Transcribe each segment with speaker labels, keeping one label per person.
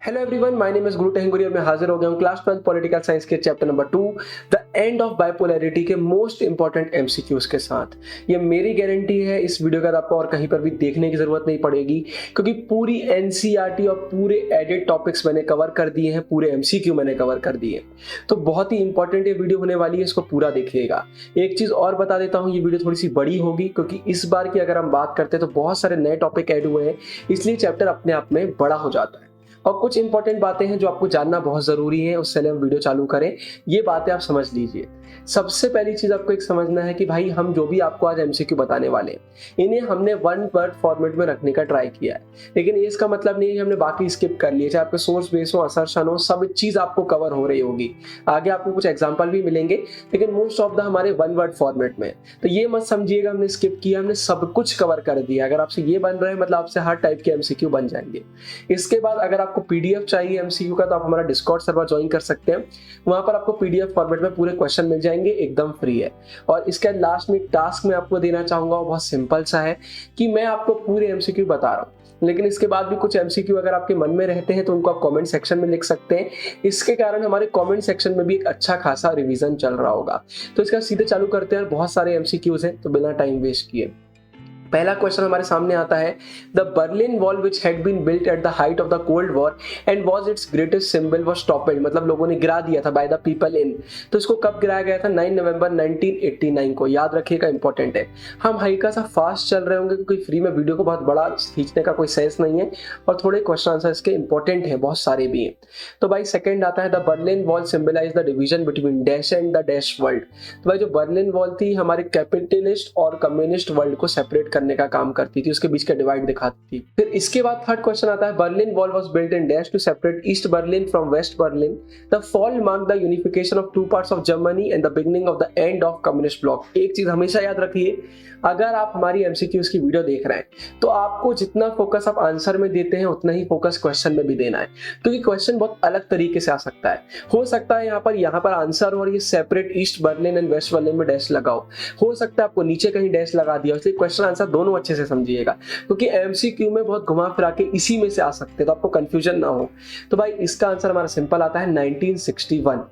Speaker 1: Hello everyone, my name is गुरु टेहंगुरी और मैं हाजिर हो गया हूँ क्लास 12 पॉलिटिकल साइंस के chapter number 2 the end of bipolarity के मोस्ट इंपॉर्टेंट एमसीक्यूज के साथ। ये मेरी गारंटी है, इस वीडियो का आपको और कहीं पर भी देखने की जरूरत नहीं पड़ेगी क्योंकि पूरी एनसीईआरटी और पूरे एडेड टॉपिक्स मैंने कवर कर दिए हैं, पूरे एमसीक्यू मैंने कवर कर दिए। तो बहुत ही इंपॉर्टेंट ये वीडियो होने वाली है, इसको पूरा देखिएगा। एक चीज और बता देता हूँ, ये वीडियो थोड़ी सी बड़ी होगी क्योंकि इस बार की अगर हम बात करते हैं तो बहुत सारे नए टॉपिक ऐड हुए हैं, इसलिए चैप्टर अपने आप में बड़ा हो जाता है और कुछ इंपॉर्टेंट बातें हैं जो आपको जानना बहुत जरूरी है। उससे पहले हम वीडियो चालू करें, ये बातें आप समझ लीजिए। सबसे पहली चीज आपको एक समझना है कि भाई हम जो भी आपको आज एमसीक्यू बताने वाले हैं इन्हें हमने वन वर्ड फॉर्मेट में रखने का ट्राई किया है, लेकिन ये इसका मतलब नहीं है कि हमने बाकी स्किप कर लिए। चाहे आपके सोर्स बेस हो, असर्शन हो, सब चीज आपको कवर हो रही होगी। आगे आपको कुछ एग्जाम्पल भी मिलेंगे, लेकिन मोस्ट ऑफ द हमारे वन वर्ड फॉर्मेट में। तो ये मत समझिएगा हमने स्किप किया, हमने सब कुछ कवर कर दिया। अगर आपसे ये बन रहे हैं मतलब आपसे हर टाइप के एमसीक्यू बन जाएंगे। इसके बाद अगर आपको पीडीएफ चाहिए एमसीक्यू का तो आप हमारा डिस्कॉर्ड सर्वर ज्वाइन कर सकते हैं। वहां पर आपको पीडीएफ फॉर्मेट में पूरे क्वेश्चन मिल जाएंगे, एकदम फ्री है। और इसके लास्ट में एक टास्क मैं आपको देना चाहूंगा, वो बहुत सिंपल सा है कि मैं आपको पूरे एमसीक्यू बता रहा हूं, लेकिन इसके बाद भी कुछ एमसीक्यू अगर आपके मन में रहते हैं तो उनको आप कमेंट सेक्शन में लिख सकते हैं। इसके कारण हमारे कमेंट सेक्शन में भी एक अच्छा खासा रिवीजन चल रहा होगा। तो इसका सीधे चालू करते हैं। बहुत सारे एमसीक्यूज हैं तो बिना टाइम वेस्ट किए पहला क्वेश्चन हमारे सामने आता है, the Berlin Wall which had been built at the height of the Cold War and was its greatest symbol was toppled, मतलब लोगों ने गिरा दिया था बाय द पीपल इन। तो इसको कब गिराया गया था? 9 नवंबर 1989 को। याद रखिएगा, इंपॉर्टेंट है। हम हल्का सा फास्ट चल रहे होंगे क्योंकि फ्री में वीडियो को बहुत बड़ा खींचने का कोई सेंस नहीं है और थोड़े क्वेश्चन आंसर इसके इंपॉर्टेंट है, बहुत सारे भी हैं। तो भाई सेकंड आता है, the Berlin Wall symbolise the division between dash and the dash world. तो भाई जो बर्लिन वॉल थी हमारे कैपिटलिस्ट और कम्युनिस्ट वर्ल्ड को सेपरेट करने का काम करती थी, उसके बीच का डिवाइड दिखाती थी। फिर इसके बाद थर्ड क्वेश्चन आता है, Berlin Wall was built in dash to separate East Berlin from West Berlin. The fall mark the unification of two parts of Germany and the beginning of the end of communist bloc. एक चीज हमेशा याद रखिए, अगर आप हमारी MCQs की video देख रहे हैं तो आपको जितना फोकस आप आंसर में देते हैं उतना ही फोकस क्वेश्चन में भी देना है, क्योंकि क्वेश्चन बहुत अलग तरीके से आ सकता है। हो सकता है यहाँ पर आंसर और ये separate East Berlin and West Berlin में डैश लगाओ, हो सकता है आपको नीचे कहीं डैश लगा दिया, इसलिए क्वेश्चन आंसर दोनों अच्छे से समझिएगा क्योंकि एमसीक्यू में बहुत घुमा फिरा के इसी में से आ सकते हैं, तो आपको कंफ्यूजन ना हो। तो भाई इसका आंसर हमारा सिंपल आता है 1961।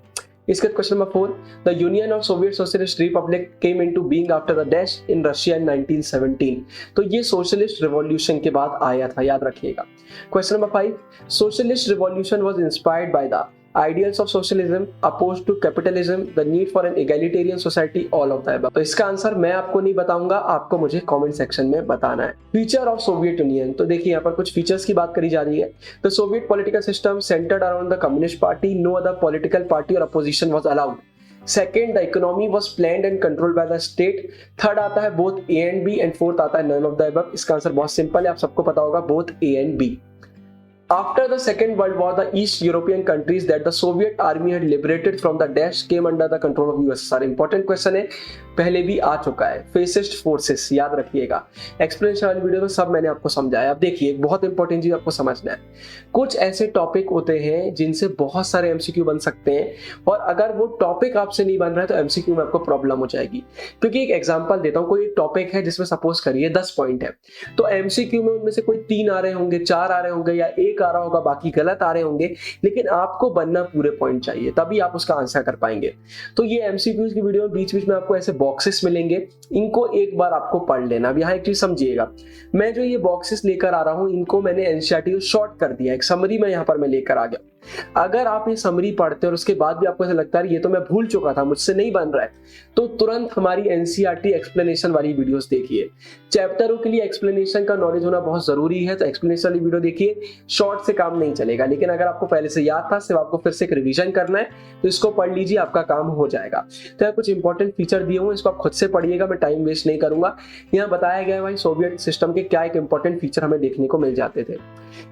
Speaker 1: इसके question number 4, the union of Soviet socialist republic came into being after the dash in Russia in 1917। तो ये सोशलिस्ट रिवॉल्यूशन के बाद आया था, याद रखिएगा। Question number 5, socialist revolution was inspired by the ideals of socialism, opposed to capitalism, the need for an egalitarian society, all of the above। तो इसका आंसर मैं आपको नहीं बताऊंगा, आपको मुझे कमेंट सेक्शन में बताना है। फीचर ऑफ सोवियत यूनियन, तो देखिए यहाँ पर कुछ फीचर्स की बात करी जा रही है। The Soviet political system centred around the communist party, no other political party और opposition was allowed. Second, the economy was planned and controlled by the state. Third आता है both A and B and fourth आता है none of the above. इसका answer बहुत simple है, आप सबको पता होगा, both A and B. After the Second World War, the East European countries that the Soviet army had liberated from the Daesh came under the control of USSR। Important question है, पहले भी आ चुका है। फेसिस्ट फोर्सेस, याद रखिएगा। Explanation वाली video में सब मैंने आपको समझाया। अब देखिए, बहुत इंपॉर्टेंट चीज आपको समझना है, कुछ ऐसे टॉपिक होते हैं जिनसे बहुत सारे एमसीक्यू बन सकते हैं और अगर वो टॉपिक आपसे नहीं बन रहा है तो एमसीक्यू में आपको प्रॉब्लम हो जाएगी। क्योंकि एक एग्जांपल देता हूँ, कोई टॉपिक है जिसमें सपोज करिए 10 पॉइंट है, तो एमसीक्यू में उनमें से कोई 3 आ रहे होंगे, 4 आ रहे होंगे या 1 आ रहा होगा, बाकी गलत आ रहे होंगे, लेकिन आपको बनना पूरे पॉइंट चाहिए, तभी आप उसका आंसर कर पाएंगे। तो ये एमसीक्यूज की वीडियो में बीच बीच में आपको ऐसे बॉक्सेस मिलेंगे, इनको एक बार आपको पढ़ लेना। अब यहाँ एक चीज समझिएगा, मैं जो ये बॉक्सेस लेकर आ रहा हूं इनको मैंने एनसीईआरटी को शॉर्ट कर दिया, एक समरी में यहाँ पर मैं लेकर आ गया। अगर आप ये समरी पढ़ते हैं और उसके बाद भी आपको ऐसा लगता है ये तो मैं भूल चुका था, मुझसे नहीं बन रहा है, तो तुरंत हमारी एनसीईआरटी एक्सप्लेनेशन वाली वीडियोस देखिए। चैप्टरों के लिए एक्सप्लेनेशन का नॉलेज होना बहुत जरूरी है, तो एक्सप्लेनेशन वाली वीडियो देखिए। शॉर्ट से काम नहीं चलेगा, लेकिन अगर आपको पहले से याद था, सिर्फ आपको फिर से एक रिवीजन करना है, तो इसको पढ़ लीजिए, आपका काम हो जाएगा। तो कुछ इंपॉर्टेंट फीचर दिए हुए, इसको आप खुद से पढ़िएगा, मैं टाइम वेस्ट नहीं करूंगा। यहाँ बताया गया है भाई सोवियत सिस्टम के क्या एक इंपॉर्टेंट फीचर हमें देखने को मिल जाते थे।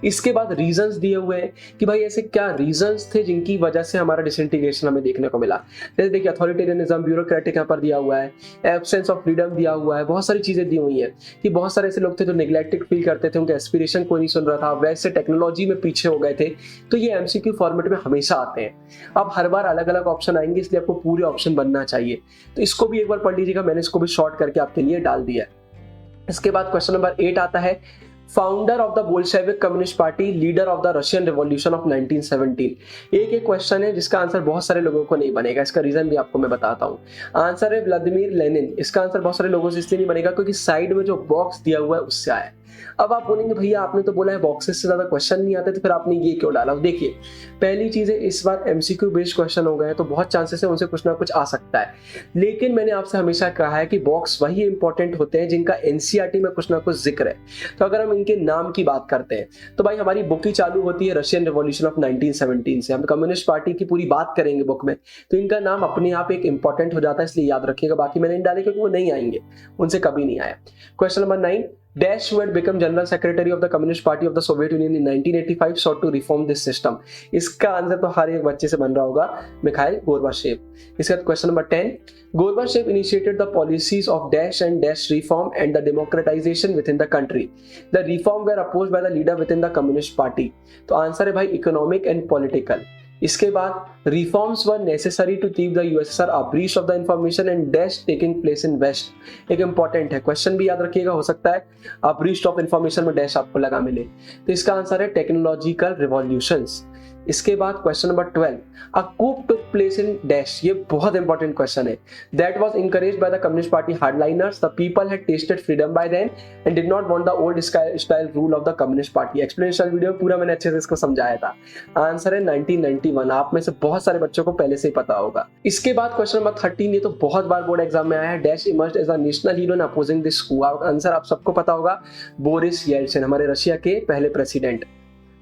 Speaker 1: इसके बाद रीजंस दिए हुए हैं कि भाई ऐसे क्या रीजंस थे जिनकी वजह से हमारा डिसइंटीग्रेशन हमें देखने को मिला। जैसे देखिए, अथॉरिटेरियनिज्म, ब्यूरोक्रेटिक यहाँ पर दिया हुआ है, एब्सेंस ऑफ फ्रीडम दिया हुआ है, बहुत सारी चीजें दी हुई हैं कि बहुत सारे ऐसे लोग थे जो नेग्लेक्टेड फील करते थे, उनके एस्पिरेशन कोई नहीं सुन रहा था, वैसे टेक्नोलॉजी में पीछे हो गए थे। तो ये एमसीक्यू फॉर्मेट में हमेशा आते हैं। अब हर बार अलग अलग ऑप्शन आएंगे, इसलिए आपको पूरे ऑप्शन बनना चाहिए। तो इसको भी एक बार पढ़ लीजिएगा, मैंने इसको भी शॉर्ट करके आपके लिए डाल दिया है। इसके बाद क्वेश्चन नंबर 8 आता है, founder of the Bolshevik communist party, leader of the Russian revolution of 1917। एक क्वेश्चन है जिसका आंसर बहुत सारे लोगों को नहीं बनेगा, इसका रीजन भी आपको मैं बताता हूँ। आंसर है व्लादिमीर लेनिन। इसका आंसर बहुत सारे लोगों से इसलिए नहीं बनेगा क्योंकि साइड में जो बॉक्स दिया हुआ है उससे आया है। अब आप बोलेंगे भैया आपने तो बोला है बॉक्सेस से ज्यादा क्वेश्चन नहीं आते, तो फिर आपने ये क्यों डाला? देखिए, पहली चीज है इस बार एमसीक्यू बेस्ड क्वेश्चन हो गए हैं तो बहुत चांसेस है उनसे कुछ ना कुछ आ सकता है, लेकिन मैंने आपसे हमेशा कहा है कि बॉक्स वही इंपॉर्टेंट होते हैं जिनका एनसीईआरटी में कुछ ना कुछ जिक्र है। तो अगर हम इनके नाम की बात करते हैं तो भाई हमारी बुक ही चालू होती है रशियन रिवॉल्यूशन ऑफ 1917 से, हम कम्युनिस्ट पार्टी की पूरी बात करेंगे बुक में, तो इनका नाम अपने आप एक इंपॉर्टेंट हो जाता है, इसलिए याद रखिएगा। बाकी मैंने नहीं डाले क्योंकि वो नहीं आएंगे, उनसे कभी नहीं आया। Question number 9, Dash who had become general secretary of the Communist Party of the Soviet Union in 1985 sought to reform this system। इसका आंसर तो हर एक बच्चे से बन रहा होगा, मिखाइल गोर्बाचेव। इसका question number 10, Gorbachev initiated the policies of Dash and Dash reform and the democratization within the country। The reform were opposed by the leader within the Communist Party। तो answer है भाई economic and political. इसके बाद reforms were necessary to keep the USSR abreast of the information and dash taking place in west. एक important है, question भी याद रखिएगा, हो सकता है अब्रीस्ट ऑफ इंफॉर्मेशन में डैश आपको लगा मिले, तो इसका आंसर है टेक्नोलॉजिकल रिवॉल्यूशंस। इसके बाद question number 12, a coup took place in dash. ये बहुत इंपॉर्टेंट क्वेश्चन है। That was encouraged by the communist party hardliners. The people had tasted freedom by then and did not want the old style rule of the communist party. Explanation video पूरा मैंने अच्छे से इसको समझाया था। Answer है 1991। आप में से बहुत सारे बच्चों को पहले से ही पता होगा। इसके बाद क्वेश्चन नंबर 13, ये तो बहुत बार बोर्ड एग्जाम में आया है। Dash emerged as a national hero in opposing this coup. Answer आप सबको पता होगा, बोरिस येल्सिन, हमारे रशिया के पहले प्रेसिडेंट।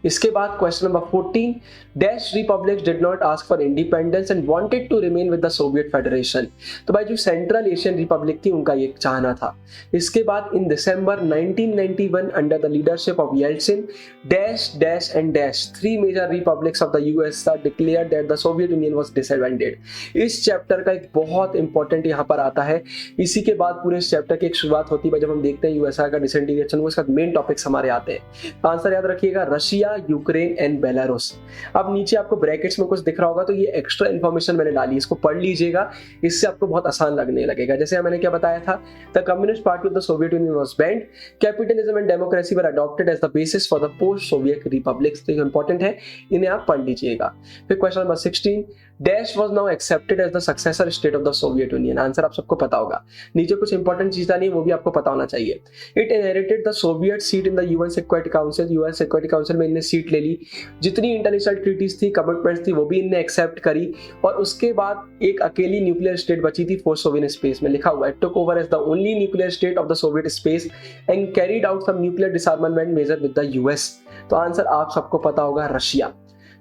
Speaker 1: इसके बाद question number 14, dash republics did not ask for independence and wanted to remain with the Soviet federation. तो भाई जो सेंट्रल एशियन रिपब्लिक थी उनका ये चाहना था। इसके बाद in December 1991 under the leadership of Yeltsin, dash dash and dash 3 major republics of the USSR declared that the Soviet Union was disbanded. इस चैप्टर का एक बहुत इंपॉर्टेंट यहाँ पर आता है। इसी के बाद पूरे इस चैप्टर की एक शुरुआत होती है जब हम देखते हैं यूएसएसआर का डिसइंटीग्रेशन, उसका मेन टॉपिक्स हमारे आते हैं। आंसर याद रखिएगा, रशिया, यूक्रेन एंड बेलारूस। अब नीचे आपको ब्रैकेट्स में कुछ दिख रहा होगा तो ये एक्स्ट्रा इंफॉर्मेशन मैंने डाली, इसको पढ़ लीजिएगा, इससे आपको बहुत आसान लगने लगेगा। जैसे मैंने क्या बताया था, the communist Party of the Soviet Union was banned, capitalism and democracy were adopted as the basis for the post Soviet republics. तो इंपॉर्टेंट है, इन्हें आप पढ़ लीजिएगा। फिर question number 16, dash was now accepted as the successor state of the Soviet Union. Answer आप सबको पता होगा। नीचे कुछ इंपॉर्टेंट चीज डाली है, वो भी आपको पता होना चाहिए। It inherited the Soviet seat in the UN security council. UN security council में इन्हें सीट ले ली। जितनी इंटरनेशनल ट्रीटीज थी, कमिटमेंट्स थी, वो भी इन्हें एक्सेप्ट करी। और उसके बाद एक अकेली न्यूक्लियर स्टेट बची थी फॉर सोवियत स्पेस में, लिखा हुआ है took over as the only nuclear state of the Soviet space and carried out some nuclear disarmament measure with the US. तो आंसर आप सबको पता होगा, रशिया।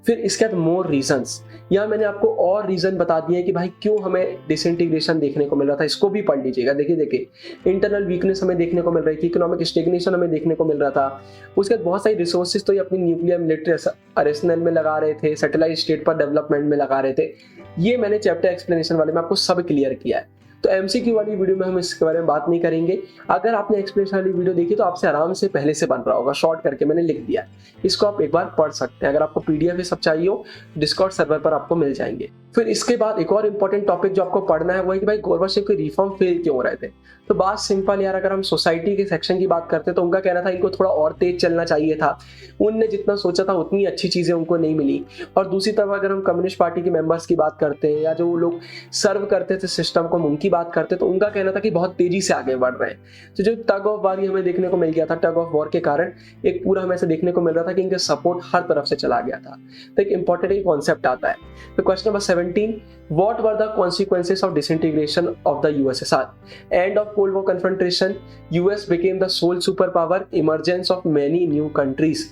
Speaker 1: फिर इसके बाद मोर रीजंस, यहाँ मैंने आपको और रीजन बता दिए कि भाई क्यों हमें डिसइंटीग्रेशन देखने को मिल रहा था, इसको भी पढ़ लीजिएगा। देखिए इंटरनल वीकनेस हमें देखने को मिल रही थी, इकोनॉमिक स्टेग्नेशन हमें देखने को मिल रहा था। उसके बाद बहुत सारी रिसोर्सेज तो ये अपनी न्यूक्लियर मिलिट्री अरेसनल में लगा रहे थे, सैटेलाइट स्टेट पर डेवलपमेंट में लगा रहे थे। ये मैंने चैप्टर एक्सप्लेनेशन वाले में आपको सब क्लियर किया है। तो एमसीक्यू वाली वीडियो में हम इसके बारे में बात नहीं करेंगे। अगर आपने एक्सप्लेनेशन वाली वीडियो देखी तो आपसे आराम से पहले से बन रहा होगा, शॉर्ट करके मैंने लिख दिया है, इसको आप एक बार पढ़ सकते हैं। अगर आपको पीडीएफ ये सब चाहिए हो, डिस्कॉर्ड सर्वर पर आपको मिल जाएंगे। फिर इसके बाद एक और इंपॉर्टेंट टॉपिक जो आपको पढ़ना है वो है कि भाई गोरबाचेव के रिफॉर्म फेल क्यों हो रहे थे। तो बात सिंपल यार, अगर हम सोसाइटी के सेक्शन की बात करते हैं तो उनका कहना था इनको थोड़ा और तेज चलना चाहिए था, उनने जितना सोचा था उतनी अच्छी चीजें उनको नहीं मिली। और दूसरी तरफ अगर हम कम्युनिस्ट पार्टी के मेंबर्स की बात करते हैं या जो लोग सर्व करते थे सिस्टम को, उनकी बात करते तो उनका कहना था कि बहुत तेजी से आगे बढ़ रहे हैं। तो जो टग ऑफ वार हमें देखने को मिल गया था, टग ऑफ वॉर के कारण एक पूरा हमें से देखने को मिल रहा था कि इनका सपोर्ट हर तरफ से चला गया था। तो एक इंपॉर्टेंट कॉन्सेप्ट आता है। तो question number 17, what were the consequences of disintegration of the USSR? End of Cold War confrontation, US became the sole superpower, emergence of many new countries।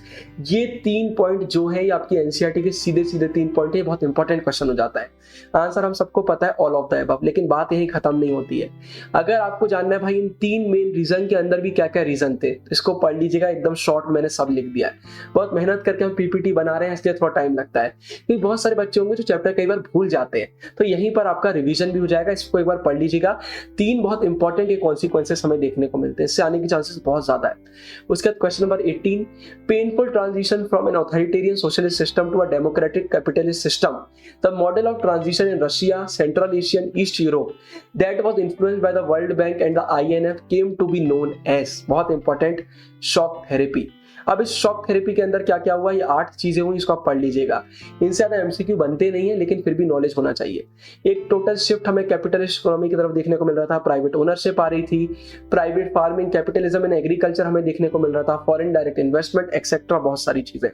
Speaker 1: ये 3 पॉइंट जो है ये आपकी एनसीईआरटी के सीधे सीधे 3 पॉइंट है, बहुत इंपॉर्टेंट क्वेश्चन हो जाता है। आंसर हम सबको पता है, ऑल ऑफ द अबव, लेकिन बात यही खत्म नहीं होती है। अगर आपको जानना है भाई इन 3 मेन रीजन के अंदर भी क्या क्या रीजन थे, तो इसको पढ़ लीजिएगा, एकदम शॉर्ट मैंने सब लिख दिया है। बहुत मेहनत करके हम पीपीटी बना रहे हैं इसलिए थोड़ा टाइम लगता है, क्योंकि बहुत सारे बच्चे होंगे जो चैप्टर कई बार भूल जाते हैं, तो यहीं पर आपका रिवीजन भी हो जाएगा। इसको एक बार पढ़ लीजिएगा। 3 बहुत इंपॉर्टेंट ये कॉन्सिक्वेंसेस हमें देखने को मिलते हैं, इससे आने की चांसेस बहुत ज्यादा है। उसके बाद question number 18, painful transition from an authoritarian socialist system to a democratic capitalist system, the model of transition in Russia, Central Asian, East Europe. that was influenced by the World Bank and the INF came to be known as, बहुत important, shock therapy. अब इस shock therapy के अंदर क्या क्या हुआ, ये 8 चीजें हुई, इसको आप पढ़ लीजिएगा। इनसे ज्यादा एमसीक्यू बनते नहीं है, लेकिन फिर भी नॉलेज होना चाहिए। एक टोटल शिफ्ट हमें कैपिटलिस्ट इकोनॉमी की तरफ देखने को मिल रहा था, प्राइवेट ओनरशिप आ रही थी, private farming, capitalism in agriculture हमें देखने को मिल रहा था, फॉरेन डायरेक्ट इन्वेस्टमेंट एक्सेट्रा, बहुत सारी चीजें।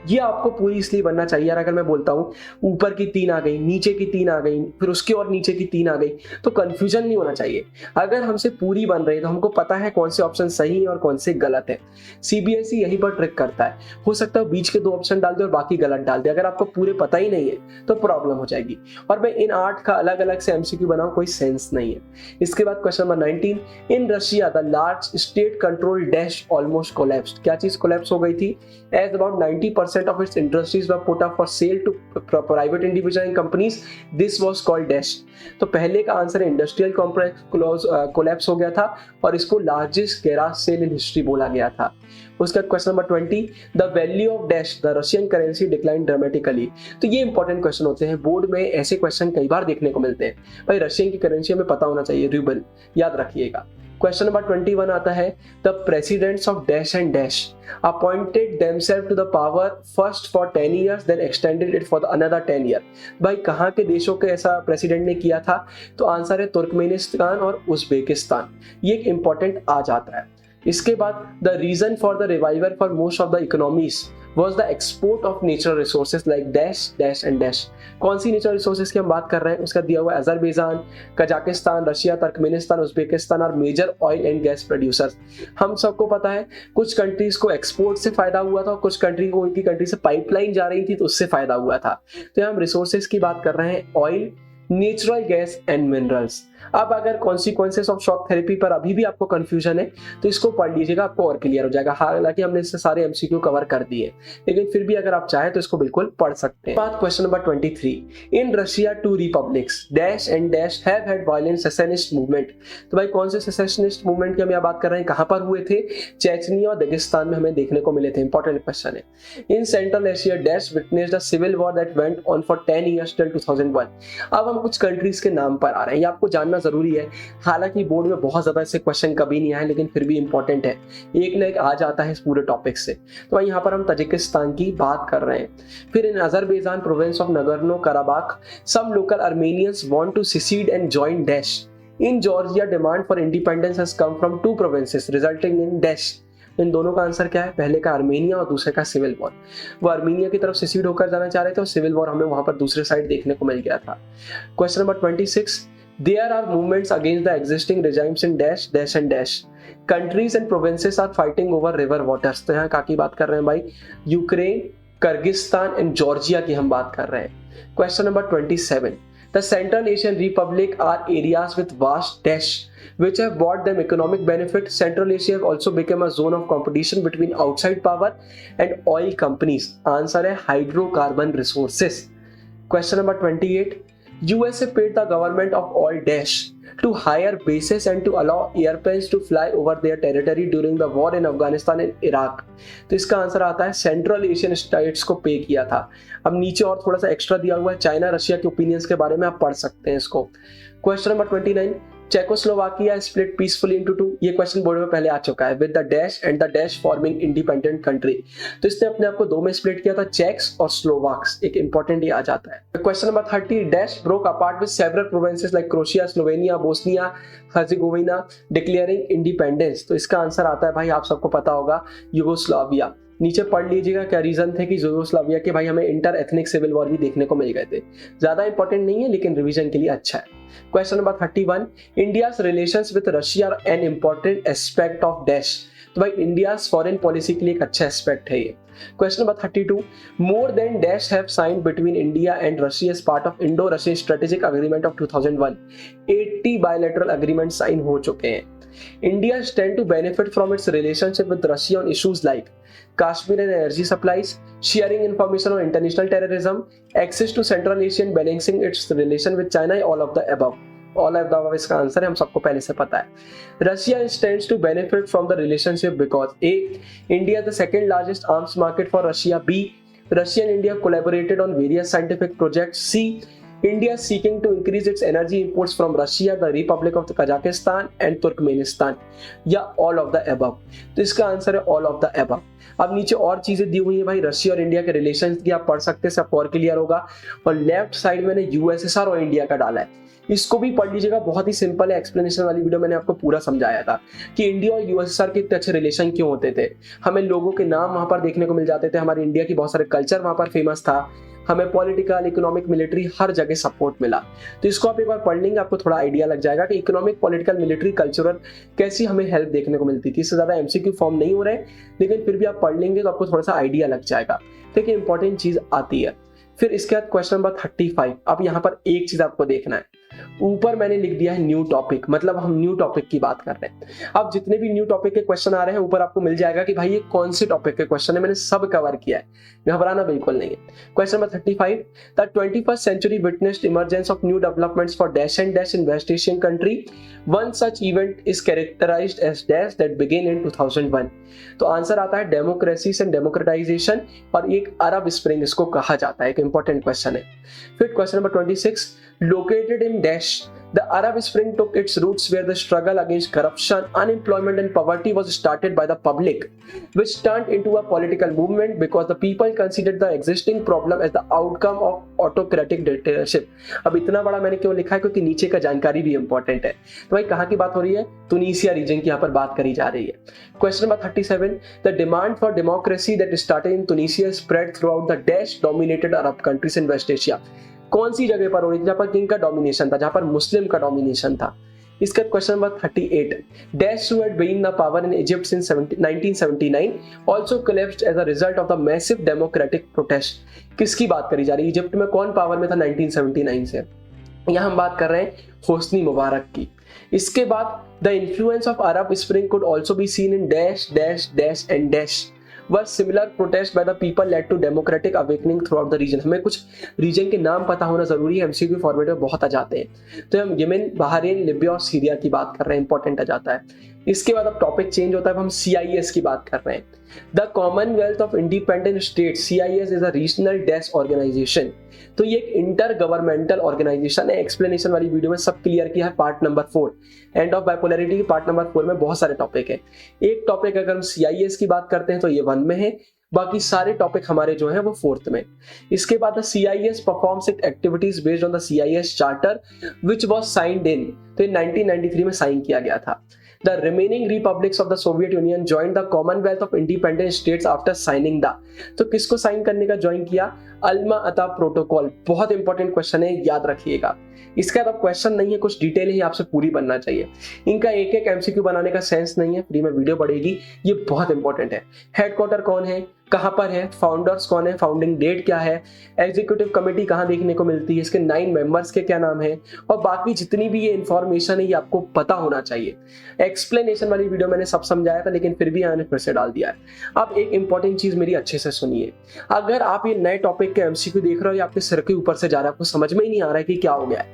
Speaker 1: ये आपको पूरी इसलिए बनना चाहिए यार। अगर मैं बोलता हूँ ऊपर की 3 आ गई, नीचे की 3 आ गई, फिर उसके और नीचे की 3 आ गई, तो कंफ्यूजन नहीं होना चाहिए। अगर हमसे पूरी बन रही है तो हमको पता है कौन से ऑप्शन सही है और कौन से गलत है। सीबीएसई यही पर ट्रिक करता है। हो सकता है बीच के 2 ऑप्शन डाल दे और बाकी गलत डाल दे। अगर आपको पूरे पता ही नहीं है तो प्रॉब्लम हो जाएगी। और मैं इन 8 का अलग अलग से एमसीक्यू बनाऊं, कोई सेंस नहीं है। इसके बाद question number 19, in Russia the large state control dash almost collapsed. क्या चीज कोलैप्स हो गई थी? As about 90% of its industries were put up for sale to private individual and companies, this was called dash. तो पहले का answer है industrial complex collapse हो गया था और इसको largest garage sale in history बोला गया था। उसका question number 20, the value of dash the Russian currency decline dramatically. तो ये इंपॉर्टेंट क्वेश्चन होते हैं, बोर्ड में ऐसे क्वेश्चन कई बार देखने को मिलते हैं। भाई रशियन की करेंसी हमें पता होना चाहिए, रूबल, याद रखिएगा। क्वेश्चन नंबर 21 आता है, the presidents of dash and dash appointed themselves to the power first for 10 years then extended it for another 10 year। भाई कहाँ के देशों के ऐसा प्रेसिडेंट ने किया था? तो आंसर है तुर्कमेनिस्तान और उज्बेकिस्तान। ये एक इंपॉर्टेंट आ जाता है। इसके बाद the reason for the revival for most of the economies was the export of natural resources like dash dash and dash। कौन सी नेचुरल रिसोर्सेज की हम बात कर रहे हैं? उसका दिया हुआ है Azerbaijan, Kazakhstan, Russia, Turkmenistan, Uzbekistan और major oil and gas producers. हम सबको पता है कुछ कंट्रीज को एक्सपोर्ट से फायदा हुआ था, कुछ कंट्री को उनकी कंट्री से पाइपलाइन जा रही थी तो उससे फायदा हुआ था। तो हम रिसोर्सेज की बात कर रहे हैं, oil, natural gas and minerals. अब अगर कॉन्सिक्वेंसेस ऑफ शॉक थेरेपी पर अभी भी आपको कंफ्यूजन है तो इसको पढ़ लीजिएगा, आपको और क्लियर हो जाएगा। हालांकि हमने इससे सारे एमसीक्यू कवर कर दिए, लेकिन फिर भी अगर आप चाहें तो इसको बिल्कुल पढ़ सकते हैं। बात question number 23, in Russia 2 republics dash and dash have had violent secessionist movement. तो भाई कौन से सेसेनिस्ट मूवमेंट की हम यहाँ बात कर रहे हैं, कहां पर हुए थे? चेचनिया और दागिस्तान में हमें देखने को मिले थे। इंपॉर्टेंट क्वेश्चन है। In Central Asia dash witnessed a civil war that went on for 10 years till 2001। अब हम कुछ कंट्रीज के नाम पर आ रहे हैं, ये आपको जानना जरूरी है। हालांकि बोर्ड में बहुत ज्यादा ऐसे क्वेश्चन कभी नहीं आए, लेकिन फिर भी इंपॉर्टेंट है, एक ना एक आ जाता है इस पूरे टॉपिक से। तो भाई यहाँ पर हम ताजिकिस्तान की बात कर रहे हैं। फिर in Azerbaijan province of Nagorno Karabakh some local Armenians want to secede and join dash. In Georgia demand for independence has come from 2 provinces resulting in dash. इन दोनों का आंसर क्या है? पहले का आर्मेनिया और दूसरे का सिविल वॉर। वो आर्मेनिया की तरफ सिसीड होकर जाना चाह रहे थे और सिविल वॉर हमें वहां पर दूसरे साइड देखने को मिल गया था। Question number 26, there are movements against the existing regimes in dash dash and dash countries and provinces are fighting over river waters। तो यहाँ की बात कर रहे हैं भाई, यूक्रेन, किर्गिस्तान एंड जॉर्जिया की हम बात कर रहे हैं। Question number 27, the Central Asian Republic are areas with vast dash which have brought them economic benefit। Central Asia have also become a zone of competition between outside power and oil companies। Answer है hydrocarbon resources. Question number 28, USA paid the government of all dash to hire bases and to allow airplanes to fly over their territory during the war in Afghanistan and Iraq। तो इसका answer आता है central Asian states को पे किया था। अब नीचे और थोड़ा सा एक्स्ट्रा दिया हुआ है, चाइना रशिया के ओपिनियंस के बारे में आप पढ़ सकते हैं इसको। Question number 29, Czechoslovakia split peacefully into 2। ये क्वेश्चन बोर्ड में पहले आ चुका है, with the dash and the dash forming independent country. तो इसने अपने आप को 2 में स्प्लिट किया था, चेक्स और स्लोवाक्स। एक इंपॉर्टेंट ये आ जाता है। Question number 30, dash broke apart with several provinces like Croatia, Slovenia, Bosnia Herzegovina declaring independence. तो इसका आंसर आता है भाई, आप सबको पता होगा, यूगोस्लाविया। नीचे पढ़ लीजिएगा क्या रीजन थे कि यूगोस्लाविया के भाई हमें इंटर एथनिक सिविल वॉर भी देखने को मिल गए थे। ज्यादा इंपॉर्टेंट नहीं है लेकिन रिवीजन के लिए अच्छा है। Question number 31, India's relations with Russia are an important aspect of dash. तो भाई इंडियाज फॉरेन पॉलिसी के लिए एक अच्छा एस्पेक्ट है ये। Question number 32, more than dash have signed between India and Russia as part of Indo Russian strategic agreement of 2001। 80 bilateral agreement sign हो चुके हैं। India stand to benefit from its relationship with Russia on issues like Kashmir and energy supplies, sharing information on international terrorism, access to Central Asia and balancing its relation with China, all of the above। All of the above इसका answer है, हम सबको पहले से पता है। Russia stands to benefit from the relationship because A, India is the second largest arms market for Russia। B, Russia and India collaborated on various scientific projects। C, India seeking to increase its energy imports from Russia, the Republic of Kazakhstan and Turkmenistan, या all of the above? तो इसका answer है all of the above. अब नीचे और चीजें दी हुई है भाई, रशिया और इंडिया के रिलेशन की आप पढ़ सकते हैं, सब और क्लियर होगा। और लेफ्ट साइड मैंने यूएसएसआर और इंडिया का डाला है, इसको भी पढ़ लीजिएगा, बहुत ही सिंपल है। एक्सप्लेनेशन वाली वीडियो मैंने आपको पूरा समझाया था कि इंडिया और यूएसएसआर के इतने अच्छे रिलेशन क्यों होते थे। हमें लोगों के नाम वहां पर देखने को मिल जाते थे, हमारे इंडिया की बहुत सारे कल्चर वहां पर फेमस था, हमें पॉलिटिकल, इकोनॉमिक, मिलिट्री हर जगह सपोर्ट मिला। तो इसको आप एक बार पढ़ लेंगे, आपको थोड़ा आइडिया लग जाएगा कि इकोनॉमिक, पॉलिटिकल, मिलिट्री, कल्चरल कैसी हमें हेल्प देखने को मिलती थी। इससे ज्यादा एमसीक्यू फॉर्म नहीं हो रहे, लेकिन फिर भी आप पढ़ लेंगे तो आपको थोड़ा सा आइडिया लग जाएगा। देखिए इंपॉर्टेंट चीज आती है। फिर इसके बाद क्वेश्चन नंबर 35। अब यहाँ पर एक चीज आपको देखना है, ऊपर मैंने लिख दिया है न्यू टॉपिक, मतलब हम न्यू टॉपिक की बात कर रहे हैं। अब जितने भी न्यू टॉपिक के क्वेश्चन आ रहे हैं ऊपर आपको मिल जाएगा कि भाई ये कौन से टॉपिक के क्वेश्चन है, मैंने सब कवर किया है, घबराना बिल्कुल नहीं है। Question number 35, the 21st century witnessed emergence of new developments for dash and dash in West Asian country. One such event is characterized as dash that began in 2001. तो आंसर आता है डेमोक्रेसी एंड डेमोक्रेटाइजेशन, और एक अरब spring इसको कहा जाता है, एक इंपॉर्टेंट क्वेश्चन है। फिर question number 26, located in dash, the Arab Spring took its roots where the struggle against corruption, unemployment and poverty was started by the public, which turned into a political movement because the people considered the existing problem as the outcome of autocratic dictatorship. अब इतना बड़ा मैंने क्यों लिखा है, क्योंकि नीचे का जानकारी भी इंपॉर्टेंट है। तो भाई कहाँ की बात हो रही है, तुनीसिया रीजन की यहाँ पर बात करी जा रही है। Question number 37, the demand for democracy that started in Tunisia spread throughout the dash dominated Arab countries in West Asia. कौन सी जगह पर हो रही थी, जहां पर किंग का डोमिनेशन था, जहां पर मुस्लिम का डोमिनेशन था। इसका question number 38, dash who had been the power in Egypt since 1979 also collapsed as a result of the massive democratic protest. किसकी बात करी जा रही है, इजिप्ट में कौन पावर में था 1979 से? यहां हम बात कर रहे हैं होस्नी मुबारक की। इसके बाद the influence of Arab spring could also be seen in dash dash dash and dash were similar protests by the people led to democratic awakening throughout the region। हमें कुछ रीजन के नाम पता होना जरूरी है, एमसीक्यू फॉर्मेट में बहुत आ जाते हैं। तो हम यमन, बहरीन, लिबिया और सीरिया की बात कर रहे हैं, इंपॉर्टेंट आ जाता है। इसके बाद अब टॉपिक चेंज होता है, अब हम CIS की बात कर रहे हैं। The Commonwealth of Independent State, CIS is a regional desk organisation. तो ये एक इंटर गवर्नमेंटल ऑर्गेनाइजेशन है। एक्सप्लेनेशन वाली वीडियो में सब क्लियर किया है, part number 4, end of bipolarity की पार्ट नंबर 4 में बहुत सारे टॉपिक है। एक टॉपिक अगर हम CIS की बात करते हैं तो ये 1 में है, बाकी सारे टॉपिक हमारे जो हैं वो 4th में। इसके बाद CIS performs activities based on the CIS charter which was signed in, तो 1993 में साइन किया गया था। The remaining republics of the Soviet Union joined the Commonwealth of Independent States after signing the, तो किसको साइन करने का ज्वाइन किया, अल्मा अता प्रोटोकॉल। बहुत इंपॉर्टेंट क्वेश्चन है, याद रखिएगा। इसका अब क्वेश्चन नहीं है, कुछ डिटेल है, आपसे पूरी बनना चाहिए। इनका एक एक एमसीक्यू बनाने का सेंस नहीं है, फ्री में वीडियो बढ़ेगी, ये बहुत इंपॉर्टेंट है। हेडक्वार्टर कौन है, कहां पर है, फाउंडर्स कौन है, फाउंडिंग डेट क्या है, एग्जीक्यूटिव कमेटी कहां देखने को मिलती है, इसके 9 मेंबर्स के क्या नाम है, और बाकी जितनी भी ये इंफॉर्मेशन है ये आपको पता होना चाहिए। एक्सप्लेनेशन वाली वीडियो मैंने सब समझाया था, लेकिन फिर भी मैंने फिर से डाल दिया है। अब एक इंपॉर्टेंट चीज मेरी अच्छे से सुनिए, अगर आप ये नए टॉपिक के एमसीक्यू देख रहे हो या आपके सिर के ऊपर से जा रहा है, आपको समझ में ही नहीं आ रहा है कि क्या हो गया है,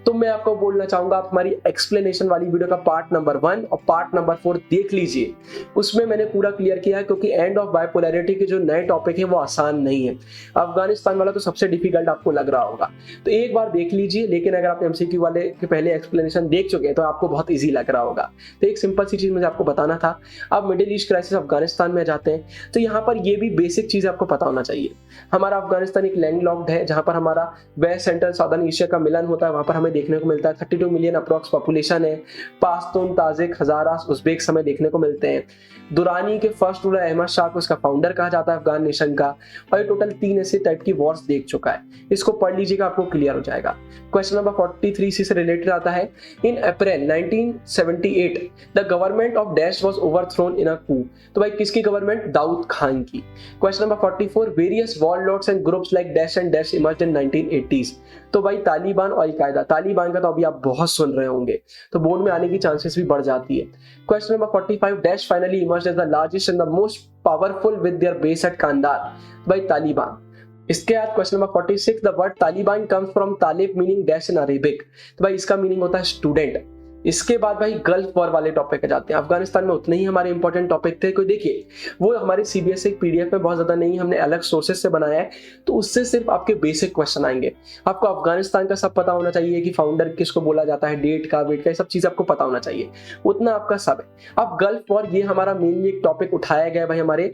Speaker 1: तो मैं आपको बोलना चाहूंगा आप हमारी एक्सप्लेनेशन वाली वीडियो का पार्ट नंबर 1 और पार्ट नंबर 4 देख लीजिए। उसमें मैंने पूरा क्लियर किया है, क्योंकि एंड ऑफ बाइपोलैरिटी के जो नए टॉपिक है वो आसान नहीं है। अफगानिस्तान वाला तो सबसे डिफिकल्ट आपको लग रहा होगा, तो एक बार देख लीजिए। लेकिन अगर आप एमसीक्यू वाले के पहले एक्सप्लेनेशन देख चुके हैं तो आपको बहुत इजी लग रहा होगा। तो एक सिंपल सी चीज मुझे आपको बताना था। अब मिडिल ईस्ट क्राइसिस अफगानिस्तान में जाते हैं, तो यहाँ पर ये भी बेसिक चीज आपको पता होना चाहिए। हमारा अफगानिस्तान एक लैंडलॉक्ड है, जहां पर हमारा वेस्ट सेंट्रल साउदर्न एशिया का मिलन होता है। वहां पर हमें देखने को मिलता है 32 मिलियन अप्रॉक्स पॉपुलेशन है। पाश्तून, ताजिक, हजारास, उज्बेक हमें देखने को मिलते हैं। दुरानी के फर्स्ट रूलर अहमद शाह को इसका फाउंडर कहा जाता है अफगान नेशन का, और ये टोटल 3 ऐसे टाइप की वॉर्स देख चुका है। इसको पढ़ लीजिएगा, आपको क्लियर हो जाएगा। क्वेश्चन नंबर 43 इसी से रिलेटेड आता है। In April 1978 the government of dash was overthrown in a coup. तो भाई किसकी गवर्नमेंट, दाऊद खान की। Question number 44 various warlords and groups like dash and dash emerged in 1980s। तो भाई तालिबान और अल-कायदा, तालिबान का तो अभी आप बहुत सुन रहे होंगे, तो बोर्ड में आने की चांसेस भी बढ़ जाती है। Question number 45 dash finally emerged as the largest and the most powerful with their base at Kandahar. भाई तालिबान। इसके बाद question number 46 the word Taliban comes from talib meaning dash in Arabic. तो भाई इसका मीनिंग होता है स्टूडेंट। इसके बाद भाई गल्फ वॉर वाले टॉपिक पे जाते हैं। अफगानिस्तान में उतने ही हमारे इंपॉर्टेंट टॉपिक थे, कोई देखिए वो हमारे सीबीएसई पीडीएफ में बहुत ज्यादा नहीं, हमने अलग सोर्सेस से बनाया है, तो उससे सिर्फ आपके बेसिक क्वेश्चन आएंगे। आपको अफगानिस्तान का सब पता होना चाहिए कि फाउंडर किसको बोला जाता है, डेट का, वेट का, सब चीज आपको पता होना चाहिए, उतना आपका सब है। अब गल्फ वॉर ये हमारा मेनली एक टॉपिक उठाया गया भाई हमारे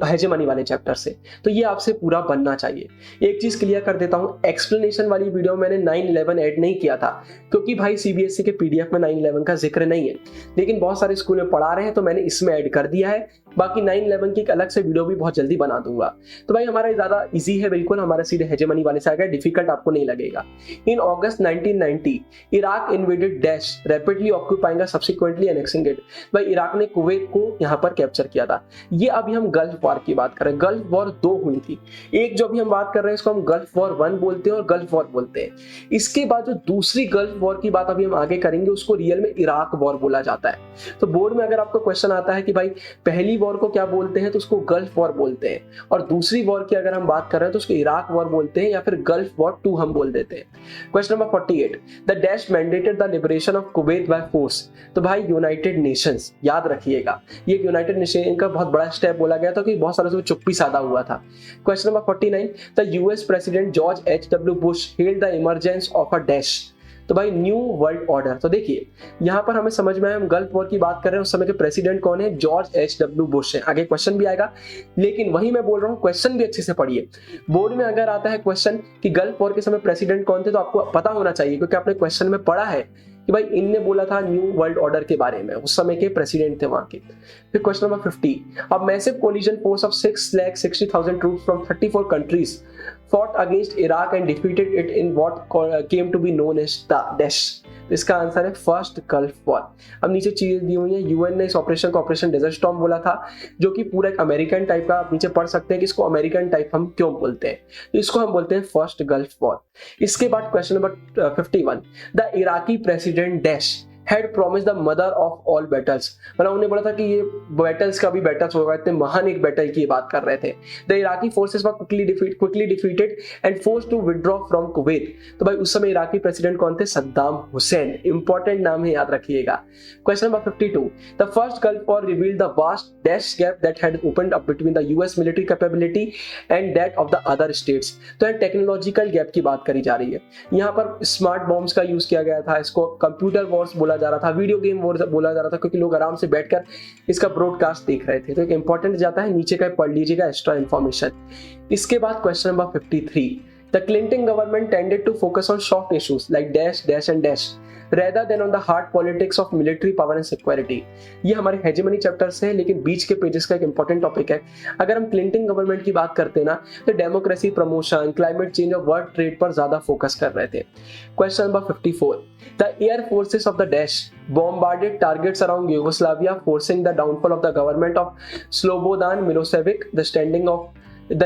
Speaker 1: हेजेमनी वाले चैप्टर से, तो ये आपसे पूरा बनना चाहिए। एक चीज क्लियर कर देता हूं, एक्सप्लेनेशन वाली वीडियो मैंने 9/11 ऐड नहीं किया था, क्योंकि भाई सीबीएसई के पीडीएफ में 9/11 का जिक्र नहीं है, लेकिन बहुत सारे स्कूल में पढ़ा रहे हैं तो मैंने इसमें ऐड कर दिया है। बाकी 9/11 की एक अलग से वीडियो भी बहुत जल्दी बना दूंगा। तो भाई हमारा ज्यादा इजी है, बिल्कुल हमारा सीधे हेजेमनी वाले से आएगा, डिफिकल्ट आपको नहीं लगेगा। इन अगस्त 1990 Iraq invaded dash rapidly occupying subsequently annexing it. भाई इराक ने कुवैत को यहाँ पर कैप्चर किया था। ये अभी हम गल्फ वॉर की बात कर रहे हैं। गल्फ वॉर 2 हुई थी, एक जो अभी हम बात कर रहे हैं इसको हम गल्फ वॉर 1 बोलते हैं और गल्फ वॉर बोलते हैं। इसके बाद जो दूसरी गल्फ वॉर की बात अभी हम आगे करेंगे उसको रियल में इराक वॉर बोला जाता है। तो बोर्ड में अगर आपको क्वेश्चन आता है कि भाई पहली वॉर को क्या बोलते हैं, तो उसको गल्फ वॉर बोलते हैं, और दूसरी वॉर की अगर हम बात कर रहे हैं तो उसको इराक वॉर बोलते हैं या फिर गल्फ वॉर 2 हम बोल देते हैं। Question number 48, the dash mandated the liberation of Kuwait by force. तो भाई यूनाइटेड नेशंस, याद रखिएगा ये यूनाइटेड नेशन का बहुत बड़ा स्टेप बोला गया था कि बहुत सारे उसमें चुप्पी साधा हुआ था। Question number 49, the US president George H.W. Bush held the emergence of a dash. तो भाई न्यू वर्ल्ड ऑर्डर। तो देखिए यहाँ पर हमें समझ में आया, हम गल्फ वॉर की बात कर रहे हैं, उस समय के प्रेसिडेंट कौन है, जॉर्ज H.W. बुश है। आगे क्वेश्चन भी आएगा, लेकिन वही मैं बोल रहा हूँ क्वेश्चन भी अच्छे से पढ़िए। बोर्ड में अगर आता है क्वेश्चन कि गल्फ वॉर के समय प्रेसिडेंट कौन थे, तो आपको पता होना चाहिए, क्योंकि आपने क्वेश्चन में पढ़ा है कि भाई इनने बोला था न्यू वर्ल्ड ऑर्डर के बारे में, उस समय के प्रेसिडेंट थे वहां के। फिर question number 50, a massive collision force of 6,60,000 troops from 34 countries fought against Iraq and defeated it in what came to be known as the Daesh। तो इसका आंसर है फर्स्ट गल्फ वॉर। अब नीचे चीजें दी हुई हैं, यूएन ने इस ऑपरेशन को ऑपरेशन डेजर्ट स्टॉर्म बोला था, जो कि पूरा एक अमेरिकन टाइप का, आप नीचे पढ़ सकते हैं कि इसको अमेरिकन टाइप हम क्यों बोलते हैं, तो इसको हम बोलते हैं फर्स्ट गल्फ वॉर। इसके बाद question number 51, the Iraqi president dash had promised the mother of all battles। मतलब उन्होंने बोला था कि ये बैटल्स का भी बैटल्स होगा, इतने महान एक बैटल की बात कर रहे थे। The Iraqi forces were quickly defeated and forced to withdraw from Kuwait। तो भाई उस समय इराकी प्रेसिडेंट कौन थे, सद्दाम हुसैन। इंपॉर्टेंट नाम है, याद रखिएगा। Question number 52, the first Gulf War revealed the vast dash gap that had opened up between the US military capability and that of the other states। तो यहाँ टेक्नोलॉजिकल गैप की बात करी जा रही है। यहाँ पर स्मार्ट बॉम्ब्स का यूज किया गया था, इसको कंप्यूटर वॉर्स बोला जा रहा था, वीडियो गेम वॉर बोला जा रहा था, क्योंकि लोग आराम से बैठकर इसका ब्रॉडकास्ट देख रहे थे। तो एक इंपॉर्टेंट जाता है, नीचे का पढ़ लीजिएगा एक्स्ट्रा इंफॉर्मेशन। इसके बाद question number 53, the Clinton government tended to focus on soft issues like dash dash and dash rather than on the hard politics of military power and security। ये हमारे हेजेमनी चैप्टर से है, लेकिन बीच के pages का एक इंपॉर्टेंट टॉपिक है। अगर हम क्लिंटन गवर्नमेंट की बात करते हैं ना, तो डेमोक्रेसी, प्रमोशन, क्लाइमेट चेंज और वर्ल्ड ट्रेड पर ज्यादा फोकस कर रहे थे। Question number 54, the air forces of the dash bombarded targets around Yugoslavia, forcing the downfall of the government of Slobodan Milosevic, the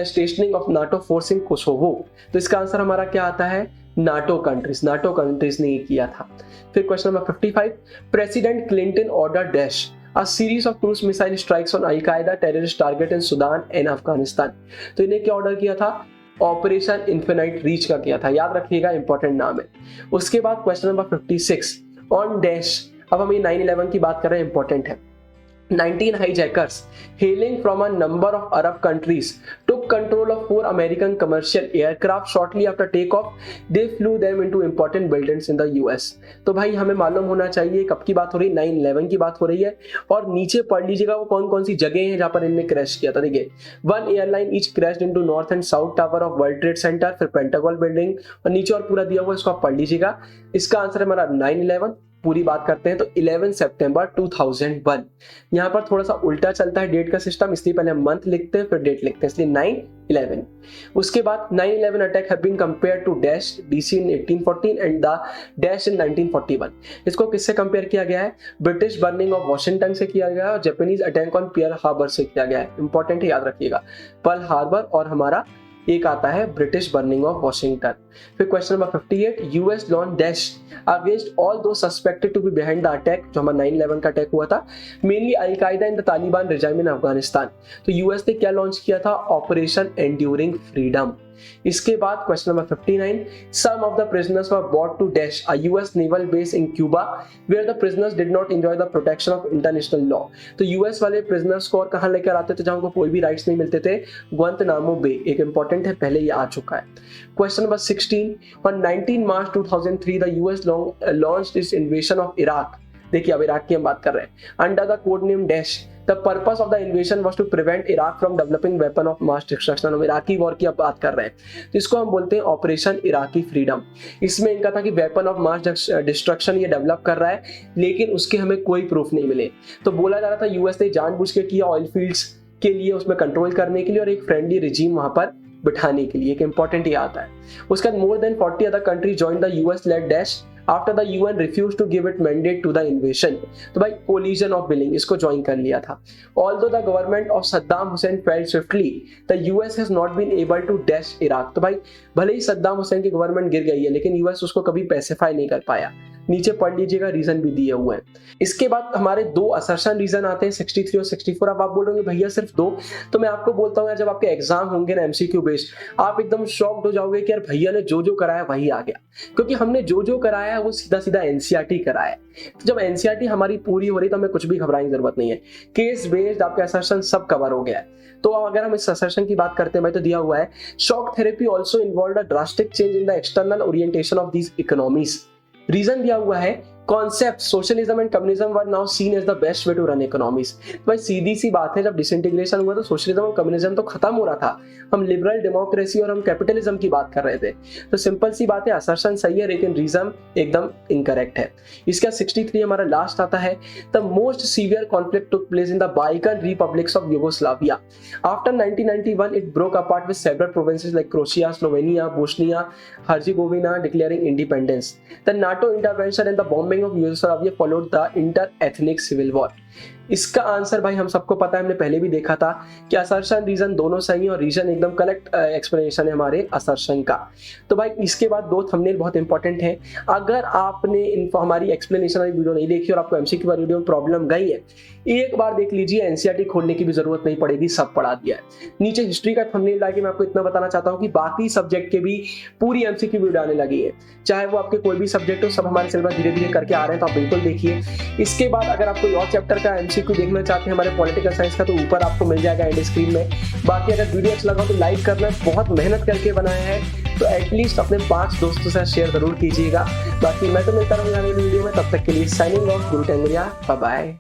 Speaker 1: stationing of NATO force in Kosovo। तो इसका answer हमारा क्या आता है, नाटो कंट्रीज ने ये किया था। फिर question number 55, president Clinton order dash a series of cruise missile strikes on Al-Qaeda terrorist target in Sudan and Afghanistan। तो इन्हें क्या ऑर्डर किया था, ऑपरेशन इन्फिनाइट रीच का किया था, याद रखिएगा इंपॉर्टेंट नाम है। उसके बाद क्वेश्चन नंबर 56, ऑन डैश। अब हम ये 9/11 की बात कर रहे हैं, इंपॉर्टेंट है। 19 hijackers hailing from a number of Arab countries took control of 4 American commercial aircraft shortly after takeoff। They flew them into important buildings in the US। तो भाई हमें मालूम होना चाहिए कब की बात हो रही है, 9/11 की बात हो रही है। और नीचे पढ़ लीजिएगा वो कौन कौन सी जगह हैं जहां पर इनने क्रैश किया था। देखिए, 1 airline each crashed into north and south tower of world trade centre, फिर पेंटागन बिल्डिंग, और नीचे और पूरा दिया हुआ, इसको आप पढ़ लीजिएगा। इसका आंसर है हमारा 9/11। पूरी बात करते हैं तो 11 सितंबर 2001। यहाँ पर थोड़ा सा उल्टा चलता है डेट का सिस्टम, इसलिए पहले हम मंथ लिखते हैं फिर डेट लिखते हैं, इसलिए 9/11। उसके बाद 9/11 attack have been compared to dash DC in 1814 and the dash in 1941। इसको किससे कंपेयर किया गया है, ब्रिटिश बर्निंग ऑफ वॉशिंगटन से किया गया है और Japanese attack on Pearl Harbor से किया गया है। इंपॉर्टेंट है, याद रखिएगा, पर्ल हार्बर और हमारा एक आता है ब्रिटिश बर्निंग ऑफ वॉशिंगटन। फिर question number 58, US launch dash against all those suspected to be behind the attack, जो हमारा 9/11 का अटैक हुआ था, mainly al-Qaeda and the Taliban regime in Afghanistan. तो यूएस ने क्या लॉन्च किया था, ऑपरेशन एंड्यूरिंग फ्रीडम। इसके बाद question number 59, some of the prisoners were bought to dash a US naval base in Cuba where the prisoners did not enjoy the protection of international law. तो US वाले prisoners को और कहां लेकर आते थे जहां को कोई भी राइट्स नहीं मिलते थे, ग्वांतनामो बे। एक इंपॉर्टेंट है, पहले ये आ चुका है। Question number 16, on 19 March 2003 the US launched its invasion of Iraq. देखिए अब इराक की हम बात कर रहे हैं। Under the code name dash the purpose of the invasion was to prevent Iraq from developing weapon of mass destruction. हम Iraqi war की अब बात कर रहे हैं, तो इसको हम बोलते हैं ऑपरेशन इराकी फ्रीडम। इसमें इनका था कि वेपन ऑफ मास डिस्ट्रक्शन ये डेवलप कर रहा है, लेकिन उसके हमें कोई प्रूफ नहीं मिले। तो बोला जा रहा था यूएस ने जानबूझ के किया ऑयल फील्ड्स के लिए, उसमें कंट्रोल करने के लिए और एक फ्रेंडली रिजीम वहां पर बिठाने के लिए। एक इंपॉर्टेंट ये आता है। उसके बाद more than 40 other country join the US led dash after the UN refuse to give it mandate to the invasion. तो भाई कोलिजन ऑफ विलिंग, इसको ज्वाइन कर लिया था। Although the government of Saddam Hussein fell swiftly the US has not been able to dash Iraq. तो भाई भले ही सद्दाम हुसैन की गवर्नमेंट गिर गई है, लेकिन यूएस उसको कभी पैसिफाई नहीं कर पाया। नीचे पढ़ लीजिएगा, रीजन भी दिए हुए हैं। इसके बाद हमारे दो असर्शन रीजन आते हैं 63 और 64। अब आप बोलोगे भैया सिर्फ दो, तो मैं आपको बोलता हूँ यार, जब आपके एग्जाम होंगे ना एमसीक्यू बेस्ड, आप एकदम शॉक्ड हो जाओगे कि यार भैया ने जो जो कराया वही आ गया। क्योंकि हमने जो जो कराया है वो सीधा सीधा एनसीईआरटी कराया है। तो जब एनसीईआरटी हमारी पूरी हो रही तो हमें कुछ भी घबराने की जरूरत नहीं है। केस बेस्ड आपके असर्शन सब कवर हो गया है। तो अगर हम इस असर्शन की बात करते हैं भाई, तो दिया हुआ है shock therapy also involve a drastic change in the external orientation of these economies. Reason दिया हुआ है concept socialism and communism were now seen as the best way to run economies. भाई सीधी सी बात है, जब डिसइंटीग्रेशन हुआ तो सोशलिज्म और कम्युनिज्म तो खत्म हो रहा था, हम लिबरल डेमोक्रेसी और हम कैपिटलिज्म की बात कर रहे थे। तो सिंपल सी बात है, असर्शन सही है लेकिन रीजन एकदम इनकरेक्ट है। इसका 63 हमारा लास्ट आता है, the most severe conflict took place in the Balkan republics of Yugoslavia after 1991 it broke apart with several provinces like Croatia, Slovenia, Bosnia Herzegovina declaring independence. The NATO intervention and the bombing of Yugoslavia followed the inter-ethnic civil war। इसका answer भाई हम सबको पता है, हमने पहले भी देखा था कि असर्शन रीजन दोनों सही है और रीजन एकदम करेक्ट एक्सप्लेनेशन है हमारे असर्शन का। तो भाई इसके बाद दो थंबनेल बहुत इंपॉर्टेंट है। अगर आपने हमारी एक्सप्लेनेशन वाली वीडियो नहीं देखी और आपको एमसीक्यू वाली वीडियो में प्रॉब्लम गई है, एक बार देख लीजिए, एनसीईआरटी खोलने की भी जरूरत नहीं पड़ेगी, सब पढ़ा दिया है। नीचे हिस्ट्री का थंबनेल डाल के मैं आपको इतना बताना चाहता हूँ कि बाकी सब्जेक्ट के भी पूरी एमसीक्यू वीडियो आने लगी है, चाहे वो आपके कोई भी सब्जेक्ट हो, सब हमारे सिलेबस धीरे धीरे करके आ रहे हैं, तो आप बिल्कुल देखिए। इसके बाद अगर आप कोई और चैप्टर का एमसीक्यू देखना चाहते हैं हमारे पॉलिटिकल साइंस का, तो ऊपर आपको मिल जाएगा एंड स्क्रीन में। बाकी अगर वीडियो अच्छा लगा तो लाइक करना, बहुत मेहनत करके बनाया है, तो एटलीस्ट अपने 5 दोस्तों से शेयर जरूर कीजिएगा। बाकी मैं तो मिलता रहूंगा अगली वीडियो में, तब तक के लिए साइनिंग ऑफ, गुरु टेंगरिया, बाय बाय।